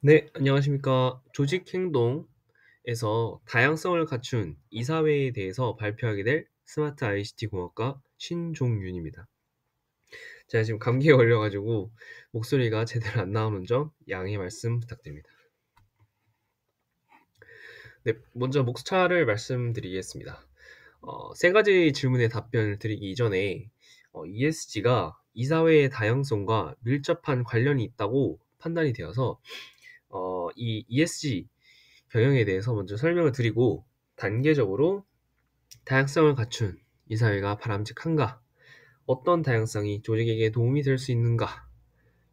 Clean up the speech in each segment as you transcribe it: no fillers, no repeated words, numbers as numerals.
네, 안녕하십니까. 조직 행동에서 다양성을 갖춘 이사회에 대해서 발표하게 될 스마트 ICT 공학과 신종윤입니다. 제가 지금 감기에 걸려가지고 목소리가 제대로 안 나오는 점 양해 말씀 부탁드립니다. 네, 먼저 목차를 말씀드리겠습니다. 세 가지 질문에 답변을 드리기 이전에 ESG가 이사회의 다양성과 밀접한 관련이 있다고 판단이 되어서 이 ESG 경영에 대해서 먼저 설명을 드리고 단계적으로 다양성을 갖춘 이 사회가 바람직한가? 어떤 다양성이 조직에게 도움이 될 수 있는가?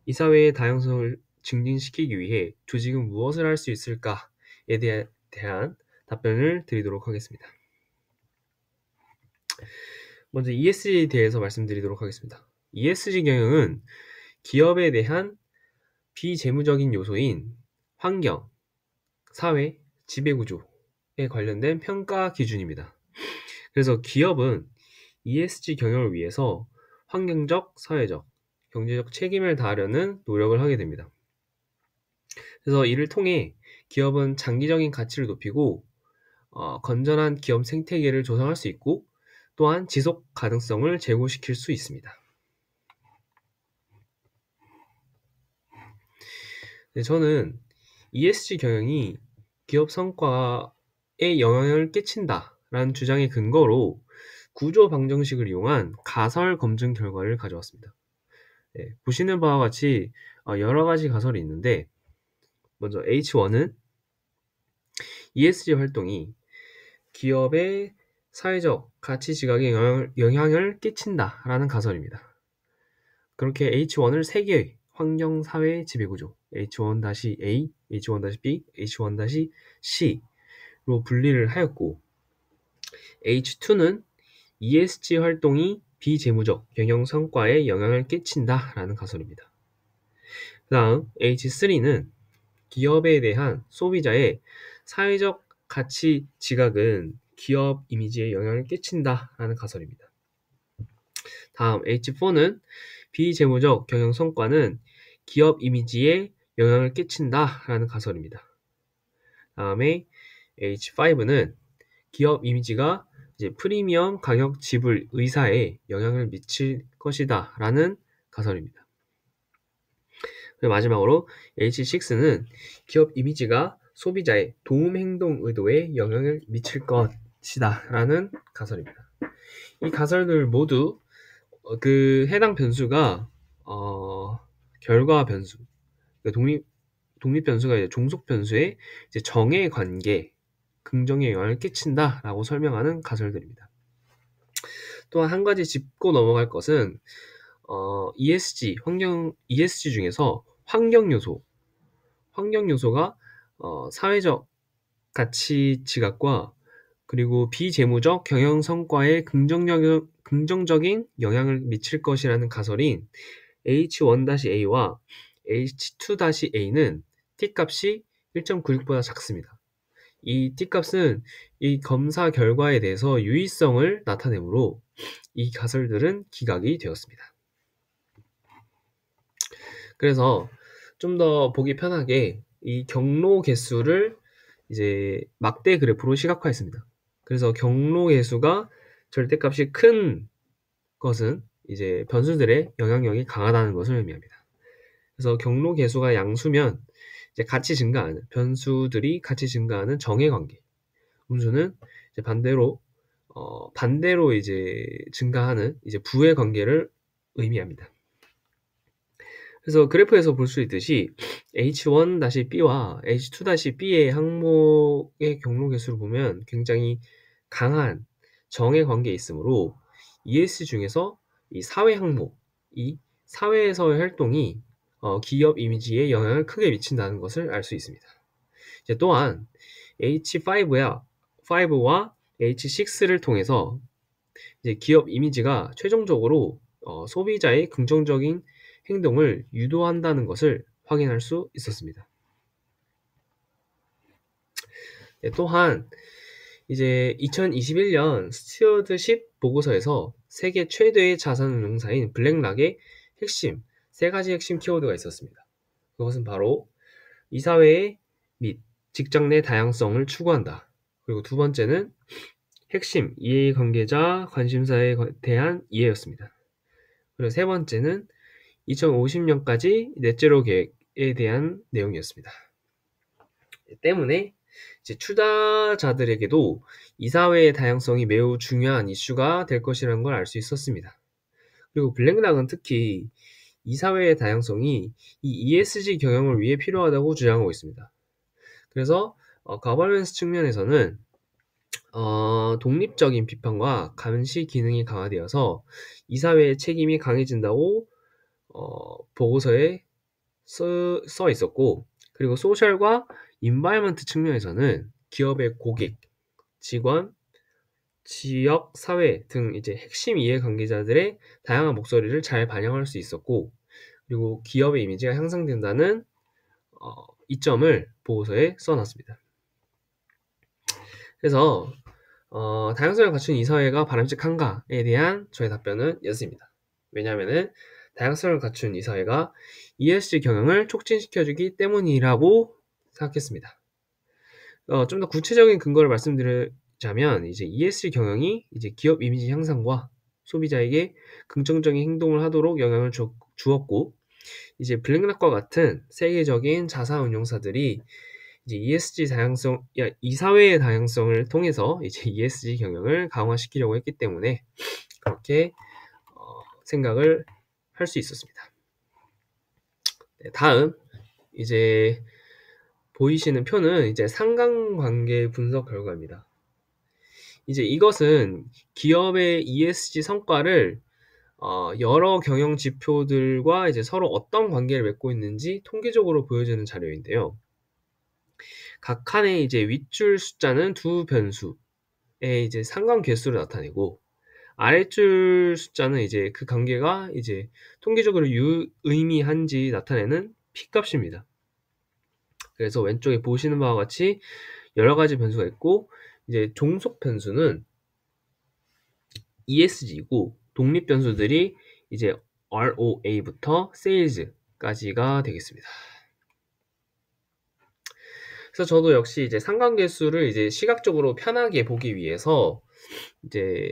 이 사회의 다양성을 증진시키기 위해 조직은 무엇을 할 수 있을까에 대한 답변을 드리도록 하겠습니다. 먼저 ESG에 대해서 말씀드리도록 하겠습니다. ESG 경영은 기업에 대한 비재무적인 요소인 환경, 사회, 지배구조에 관련된 평가 기준입니다. 그래서 기업은 ESG 경영을 위해서 환경적, 사회적, 경제적 책임을 다하려는 노력을 하게 됩니다. 그래서 이를 통해 기업은 장기적인 가치를 높이고 건전한 기업 생태계를 조성할 수 있고 또한 지속 가능성을 제고시킬 수 있습니다. 네, 저는 ESG 경영이 기업 성과에 영향을 끼친다라는 주장의 근거로 구조 방정식을 이용한 가설 검증 결과를 가져왔습니다. 네, 보시는 바와 같이 여러 가지 가설이 있는데 먼저 H1은 ESG 활동이 기업의 사회적 가치 지각에 영향을 끼친다라는 가설입니다. 그렇게 H1을 3개의 환경, 사회, 지배구조 H1-A, H1-B, H1-C로 분리를 하였고 H2는 ESG 활동이 비재무적 경영 성과에 영향을 끼친다라는 가설입니다. 그 다음 H3는 기업에 대한 소비자의 사회적 가치 지각은 기업 이미지에 영향을 끼친다라는 가설입니다. 다음 H4는 비재무적 경영 성과는 기업 이미지에 영향을 끼친다라는 가설입니다. 다음에 H5는 기업 이미지가 이제 프리미엄 가격 지불 의사에 영향을 미칠 것이다 라는 가설입니다. 그리고 마지막으로 H6는 기업 이미지가 소비자의 도움 행동 의도에 영향을 미칠 것이다 라는 가설입니다. 이 가설들 모두 그 해당 변수가 결과 변수, 그러니까 독립 변수가 이제 종속 변수의 이제 정의 관계, 긍정의 영향을 끼친다라고 설명하는 가설들입니다. 또한 한 가지 짚고 넘어갈 것은 ESG 중에서 환경 요소가 사회적 가치 지각과 그리고 비재무적 경영 성과에 긍정적인 영향을 미칠 것이라는 가설인 H1-A와 H2-A는 T값이 1.96보다 작습니다. 이 T값은 이 검사 결과에 대해서 유의성을 나타내므로 이 가설들은 기각이 되었습니다. 그래서 좀 더 보기 편하게 이 경로 개수를 이제 막대 그래프로 시각화했습니다. 그래서 경로 개수가 절대값이 큰 것은 이제 변수들의 영향력이 강하다는 것을 의미합니다. 그래서 경로 개수가 양수면 이제 같이 증가하는 변수들이 같이 증가하는 정의 관계. 음수는 이제 반대로 이제 증가하는 이제 부의 관계를 의미합니다. 그래서 그래프에서 볼 수 있듯이 H1-B와 H2-B의 항목의 경로 개수를 보면 굉장히 강한 정의 관계에 있으므로 ES 중에서 이 사회 항목, 이 사회에서의 활동이 기업 이미지에 영향을 크게 미친다는 것을 알 수 있습니다. 이제 또한 H5와 H6를 통해서 이제 기업 이미지가 최종적으로 소비자의 긍정적인 행동을 유도한다는 것을 확인할 수 있었습니다. 네, 또한 이제 2021년 스튜어드십 보고서에서 세계 최대의 자산 운용사인 블랙락의 세 가지 핵심 키워드가 있었습니다. 그것은 바로 이사회 및 직장 내 다양성을 추구한다. 그리고 두 번째는 핵심 이해관계자 관심사에 대한 이해였습니다. 그리고 세 번째는 2050년까지 넷제로 계획에 대한 내용이었습니다. 때문에 이제 투자자들에게도 이사회의 다양성이 매우 중요한 이슈가 될 것이라는 걸 알 수 있었습니다. 그리고 블랙락은 특히 이사회의 다양성이 이 ESG 경영을 위해 필요하다고 주장하고 있습니다. 그래서 거버넌스 측면에서는 독립적인 비판과 감시 기능이 강화되어서 이사회의 책임이 강해진다고 보고서에 써 있었고, 그리고 소셜과 인바이먼트 측면에서는 기업의 고객, 직원, 지역, 사회 등 이제 핵심 이해관계자들의 다양한 목소리를 잘 반영할 수 있었고, 그리고 기업의 이미지가 향상된다는 이점을 보고서에 써놨습니다. 그래서 다양성을 갖춘 이사회가 바람직한가에 대한 저의 답변은 이었습니다. 왜냐하면 다양성을 갖춘 이사회가 ESG 경영을 촉진시켜주기 때문이라고 생각했습니다. 좀 더 구체적인 근거를 말씀드리자면 이제 ESG 경영이 이제 기업 이미지 향상과 소비자에게 긍정적인 행동을 하도록 영향을 주었고, 이제 블랙락과 같은 세계적인 자산 운용사들이 이제 ESG 다양성, 이사회의 다양성을 통해서 이제 ESG 경영을 강화시키려고 했기 때문에 그렇게 생각을 할 수 있었습니다. 네, 다음 이제 보이시는 표는 이제 상관관계 분석 결과입니다. 이제 이것은 기업의 ESG 성과를 여러 경영 지표들과 이제 서로 어떤 관계를 맺고 있는지 통계적으로 보여주는 자료인데요. 각 칸의 이제 윗줄 숫자는 두 변수의 이제 상관 개수를 나타내고, 아랫줄 숫자는 이제 그 관계가 이제 통계적으로 유의미한지 나타내는 P값입니다. 그래서 왼쪽에 보시는 바와 같이 여러 가지 변수가 있고, 이제 종속 변수는 ESG이고, 독립 변수들이 이제 ROA부터 Sales까지가 되겠습니다. 그래서 저도 역시 이제 상관계수를 이제 시각적으로 편하게 보기 위해서 이제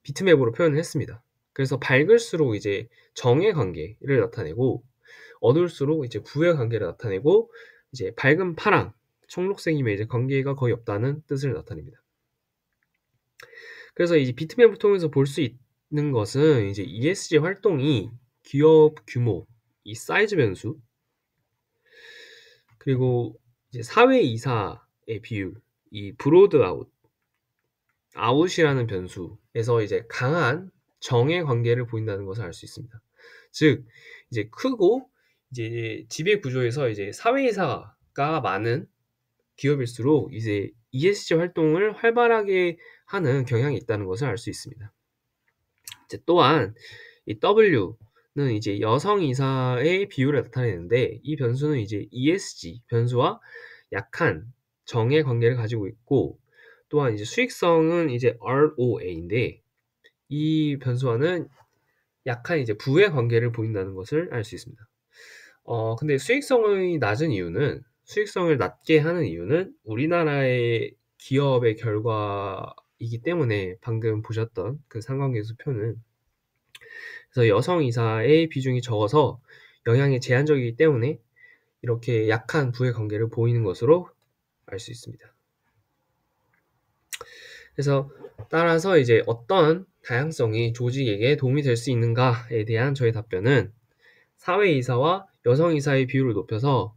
비트맵으로 표현을 했습니다. 그래서 밝을수록 이제 정의 관계를 나타내고, 어두울수록 이제 부의 관계를 나타내고, 이제 밝은 파랑, 청록색이면 이제 관계가 거의 없다는 뜻을 나타냅니다. 그래서 이제 비트맵을 통해서 볼 수 있는 것은 이제 ESG 활동이 기업 규모, 이 사이즈 변수, 그리고 이제 사회 이사의 비율, 이 브로드 아웃이라는 변수에서 이제 강한 정의 관계를 보인다는 것을 알 수 있습니다. 즉, 이제 크고 이제 지배 구조에서 이제 사회 이사가 많은 기업일수록 이제 ESG 활동을 활발하게 하는 경향이 있다는 것을 알 수 있습니다. 이제 또한 이 W는 이제 여성 이사의 비율을 나타내는데, 이 변수는 이제 ESG 변수와 약한 정의 관계를 가지고 있고, 또한 이제 수익성은 이제 ROA인데, 이 변수와는 약한 이제 부의 관계를 보인다는 것을 알 수 있습니다. 근데 수익성을 낮게 하는 이유는 우리나라의 기업의 결과이기 때문에, 방금 보셨던 그 상관계수 표는, 그래서 여성 이사의 비중이 적어서 영향이 제한적이기 때문에 이렇게 약한 부의 관계를 보이는 것으로 알 수 있습니다. 그래서 따라서 이제 어떤 다양성이 조직에게 도움이 될 수 있는가에 대한 저의 답변은, 사회이사와 여성이사의 비율을 높여서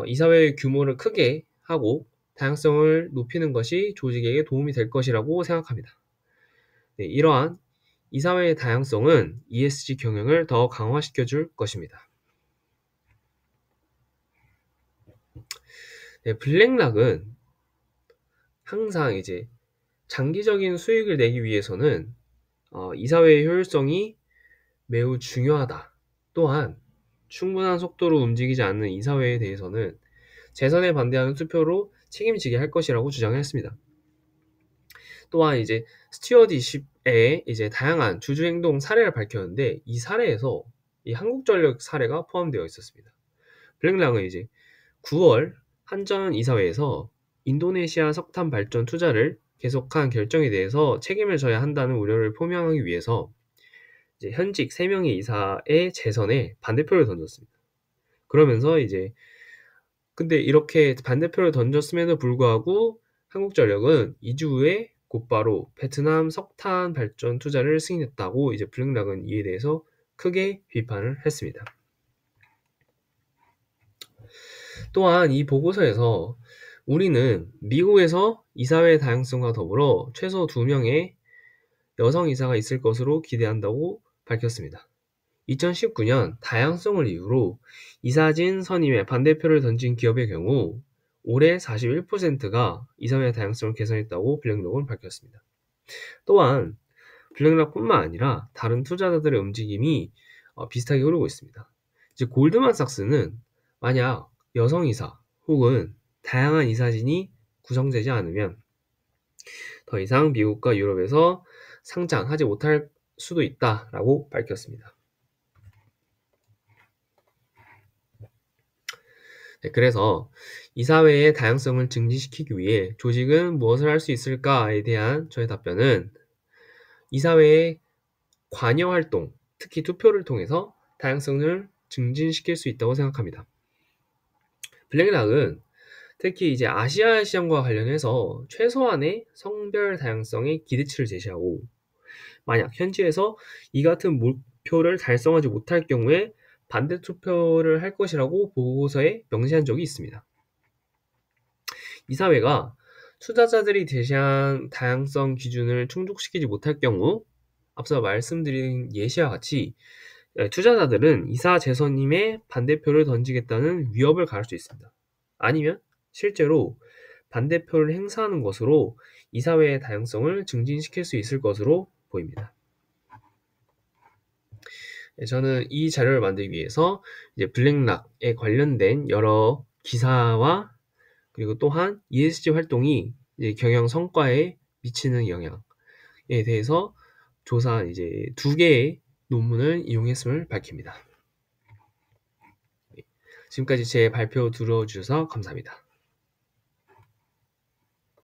이사회의 규모를 크게 하고 다양성을 높이는 것이 조직에게 도움이 될 것이라고 생각합니다. 네, 이러한 이사회의 다양성은 ESG 경영을 더 강화시켜 줄 것입니다. 네, 블랙락은 항상 이제 장기적인 수익을 내기 위해서는 이사회의 효율성이 매우 중요하다. 또한 충분한 속도로 움직이지 않는 이사회에 대해서는 재선에 반대하는 투표로 책임지게 할 것이라고 주장했습니다. 또한 이제 스튜어디십에 이제 다양한 주주 행동 사례를 밝혔는데, 이 사례에서 이 한국전력 사례가 포함되어 있었습니다. 블랙락은 이제 9월 한전 이사회에서 인도네시아 석탄 발전 투자를 계속한 결정에 대해서 책임을 져야 한다는 우려를 표명하기 위해서 이제 현직 3명의 이사의 재선에 반대표를 던졌습니다. 그러면서 이제 근데 이렇게 반대표를 던졌음에도 불구하고 한국전력은 2주 후에 곧바로 베트남 석탄 발전 투자를 승인했다고 이제 블랙락은 이에 대해서 크게 비판을 했습니다. 또한 이 보고서에서 우리는 미국에서 이사회 다양성과 더불어 최소 2명의 여성 이사가 있을 것으로 기대한다고 밝혔습니다. 2019년 다양성을 이유로 이사진 선임에 반대표를 던진 기업의 경우 올해 41%가 이사회 다양성을 개선했다고 블랙록은 밝혔습니다. 또한 블랙록뿐만 아니라 다른 투자자들의 움직임이 비슷하게 흐르고 있습니다. 이제 골드만삭스는 만약 여성 이사 혹은 다양한 이사진이 구성되지 않으면 더 이상 미국과 유럽에서 상장하지 못할 수도 있다라고 밝혔습니다. 네, 그래서 이사회의 다양성을 증진시키기 위해 조직은 무엇을 할 수 있을까에 대한 저의 답변은 이사회의 관여 활동, 특히 투표를 통해서 다양성을 증진시킬 수 있다고 생각합니다. 블랙락은 특히 이제 아시아 시장과 관련해서 최소한의 성별 다양성의 기대치를 제시하고 만약 현지에서 이 같은 목표를 달성하지 못할 경우에 반대 투표를 할 것이라고 보고서에 명시한 적이 있습니다. 이사회가 투자자들이 제시한 다양성 기준을 충족시키지 못할 경우 앞서 말씀드린 예시와 같이 투자자들은 이사 재선임의 반대표를 던지겠다는 위협을 가할 수 있습니다. 아니면 실제로 반대표를 행사하는 것으로 이사회의 다양성을 증진시킬 수 있을 것으로 보입니다. 저는 이 자료를 만들기 위해서 이제 블랙락에 관련된 여러 기사와 그리고 또한 ESG 활동이 이제 경영 성과에 미치는 영향에 대해서 조사한 이제 2개의 논문을 이용했음을 밝힙니다. 지금까지 제 발표 들어주셔서 감사합니다.